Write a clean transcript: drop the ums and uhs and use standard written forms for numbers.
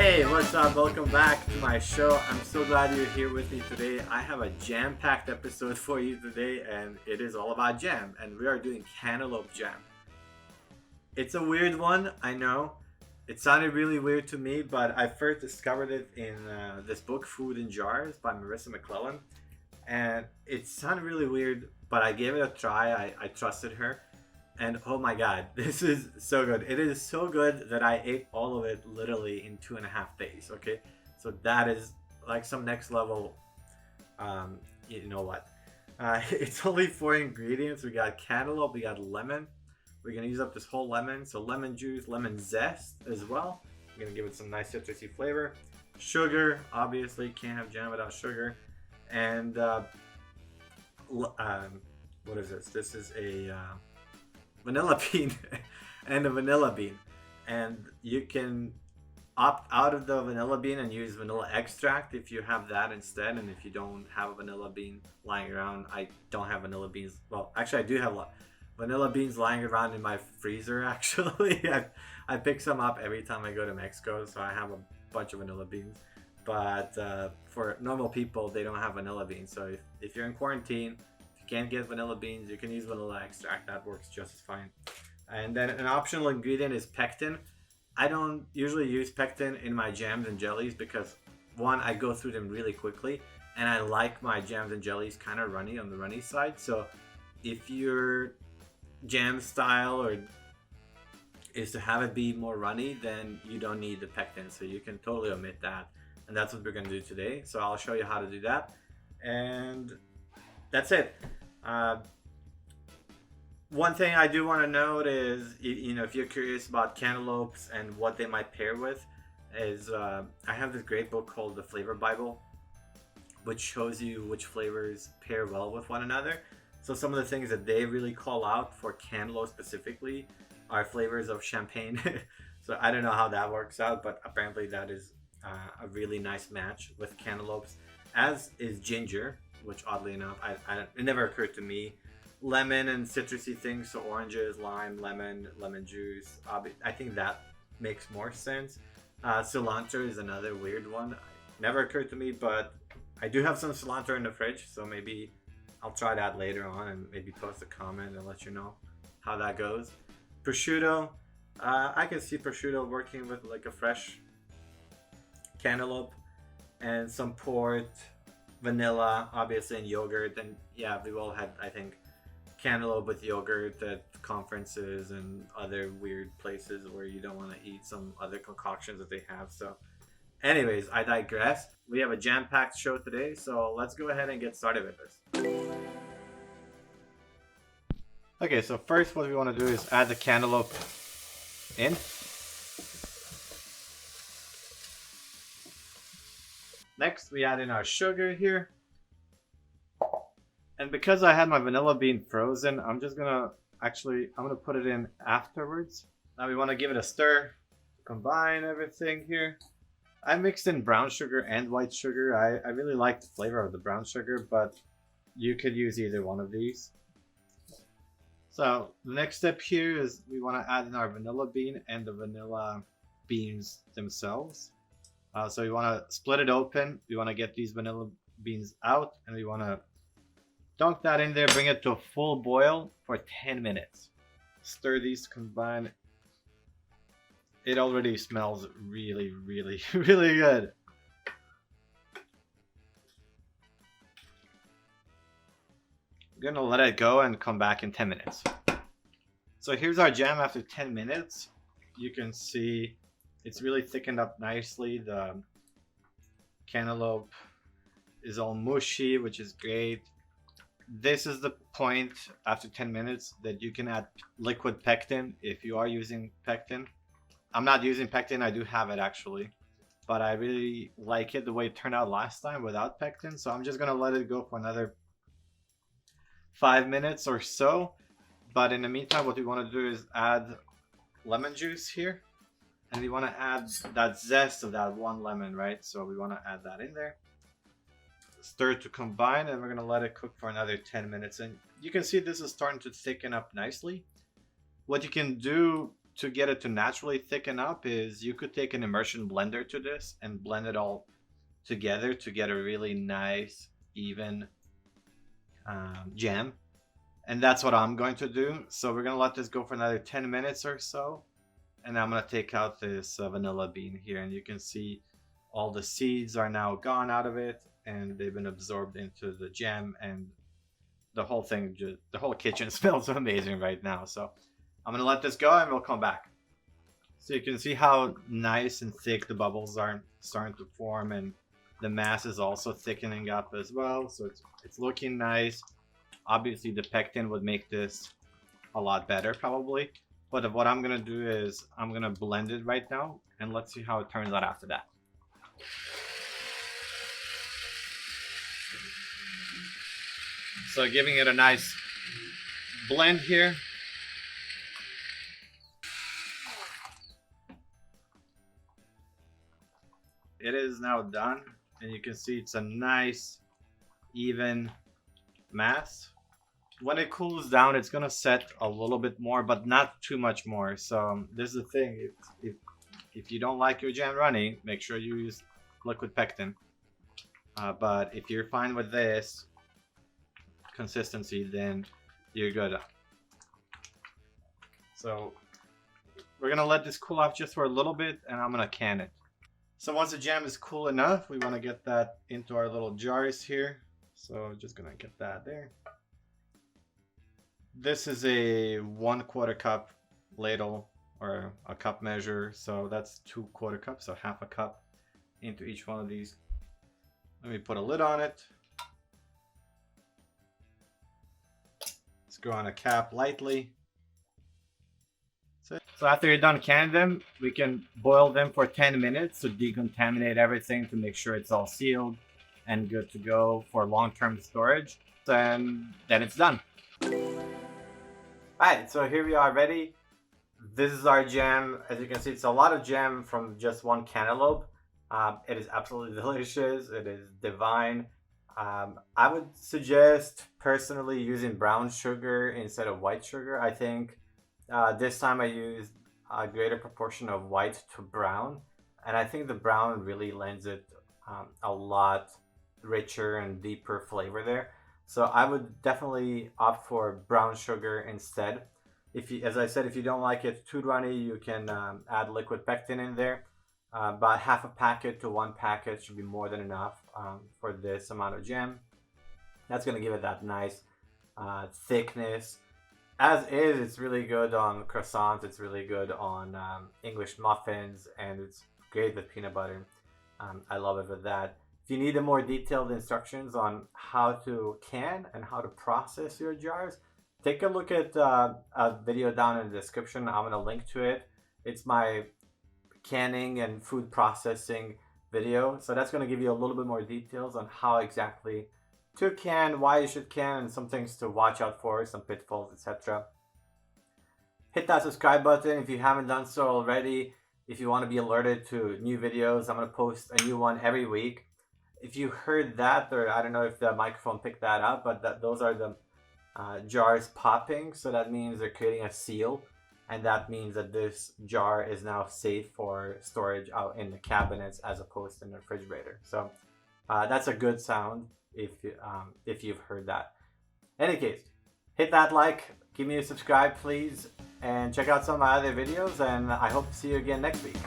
Hey, what's up? Welcome back to my show. I'm so glad you're here with me today. I have a jam-packed episode for you today, and it is all about jam. And we are doing cantaloupe jam. It's a weird one, I know. It sounded really weird to me, but I first discovered it in this book, Food in Jars by Marissa McClellan. And it sounded really weird, but I gave it a try. I trusted her. And oh my god, this is so good. It is so good that I ate all of it literally in 2.5 days, okay? So that is like some next level, you know what? It's only 4 ingredients. We got cantaloupe, we got lemon. We're gonna use up this whole lemon. So lemon juice, lemon zest as well. We're gonna give it some nice citrusy flavor. Sugar, obviously, can't have jam without sugar. And what is this? This is a vanilla bean and a vanilla bean, and you can opt out of the vanilla bean and use vanilla extract if you have that instead. And if you don't have a vanilla bean lying around, I don't have vanilla beans. Well, actually I do have vanilla beans lying around in my freezer. Actually, I pick some up every time I go to Mexico, so I have a bunch of vanilla beans. But for normal people, they don't have vanilla beans. So if you're in quarantine, can't get vanilla beans, you can use vanilla extract. That works just as fine. And then an optional ingredient is pectin. I don't usually use pectin in my jams and jellies because, one, I go through them really quickly, and I like my jams and jellies kind of runny, on the runny side. So if your jam style or is to have it be more runny, then you don't need the pectin, so you can totally omit that. And that's what we're going to do today. So I'll show you how to do that, and that's it. One thing I do want to note is, you know, if you're curious about cantaloupes and what they might pair with, is I have this great book called The Flavor Bible, which shows you which flavors pair well with one another. So some of the things that they really call out for cantaloupe specifically are flavors of champagne. So I don't know how that works out, but apparently that is a really nice match with cantaloupes, as is ginger, which oddly enough, it never occurred to me. Lemon and citrusy things, so oranges, lime, lemon juice. I think that makes more sense. Cilantro is another weird one. Never occurred to me, but I do have some cilantro in the fridge, so maybe I'll try that later on and maybe post a comment and let you know how that goes. Prosciutto, I can see prosciutto working with like a fresh cantaloupe, and some port, vanilla, obviously, and yogurt. And yeah, we've all had, I think, cantaloupe with yogurt at conferences and other weird places where you don't want to eat some other concoctions that they have. So anyways, I digress. We have a jam-packed show today, so let's go ahead and get started with this. Okay, so first what we want to do is add the cantaloupe in. Next, we add in our sugar here. And because I had my vanilla bean frozen, I'm gonna put it in afterwards. Now we want to give it a stir, combine everything here. I mixed in brown sugar and white sugar. I really like the flavor of the brown sugar, but you could use either one of these. So the next step here is we want to add in our vanilla bean and the vanilla beans themselves. So we want to split it open. We want to get these vanilla beans out, and we want to dunk that in there, bring it to a full boil for 10 minutes. Stir these, combine. It already smells really, really, really good. I'm gonna let it go and come back in 10 minutes. So here's our jam after 10 minutes. You can see it's really thickened up nicely. The cantaloupe is all mushy, which is great. This is the point after 10 minutes that you can add liquid pectin if you are using pectin. I'm not using pectin, I do have it actually, but I really like it the way it turned out last time without pectin. So I'm just gonna let it go for another 5 minutes or so. But in the meantime, what we want to do is add lemon juice here, and we want to add that zest of that one lemon, right? So we want to add that in there, stir to combine, and we're going to let it cook for another 10 minutes. And you can see this is starting to thicken up nicely. What you can do to get it to naturally thicken up is you could take an immersion blender to this and blend it all together to get a really nice, even jam. And that's what I'm going to do. So we're going to let this go for another 10 minutes or so. And I'm going to take out this vanilla bean here. And you can see all the seeds are now gone out of it. And they've been absorbed into the jam. And the whole thing, the whole kitchen smells amazing right now. So I'm going to let this go and we'll come back. So you can see how nice and thick the bubbles are starting to form. And the mass is also thickening up as well. So it's looking nice. Obviously, the pectin would make this a lot better probably. But what I'm going to do is I'm going to blend it right now. And let's see how it turns out after that. So giving it a nice blend here. It is now done. And you can see it's a nice, even mass. When it cools down, it's gonna set a little bit more, but not too much more. So this is the thing: if you don't like your jam runny, make sure you use liquid pectin. But if you're fine with this consistency, then you're good. So we're gonna let this cool off just for a little bit, and I'm gonna can it. So once the jam is cool enough, we want to get that into our little jars here. So just gonna get that there. This is a 1/4 cup ladle or a cup measure. So that's 2/4 cups, so half a cup into each one of these. Let me put a lid on it. Screw on a cap lightly. So after you're done canning them, we can boil them for 10 minutes to decontaminate everything to make sure it's all sealed and good to go for long-term storage. And then it's done. Alright, so here we are ready. This is our jam. As you can see, it's a lot of jam from just one cantaloupe. It is absolutely delicious. It is divine. I would suggest personally using brown sugar instead of white sugar. I think this time I used a greater proportion of white to brown. And I think the brown really lends it a lot richer and deeper flavor there. So I would definitely opt for brown sugar instead. If you, as I said, if you don't like it too runny, you can add liquid pectin in there. About half a packet to 1 packet should be more than enough for this amount of jam. That's going to give it that nice thickness. As is, it's really good on croissants. It's really good on English muffins, and it's great with peanut butter. I love it with that. If you need a more detailed instructions on how to can and how to process your jars, take a look at a video down in the description. I'm going to link to it. It's my canning and food processing video. So that's going to give you a little bit more details on how exactly to can, why you should can, and some things to watch out for, some pitfalls, etc. Hit that subscribe button if you haven't done so already. If you want to be alerted to new videos, I'm going to post a new one every week. If you heard that, or I don't know if the microphone picked that up, but those are the jars popping. So that means they're creating a seal. And that means that this jar is now safe for storage out in the cabinets as opposed to in the refrigerator. So that's a good sound if you've heard that. In any case, hit that like, give me a subscribe please, and check out some of my other videos, and I hope to see you again next week.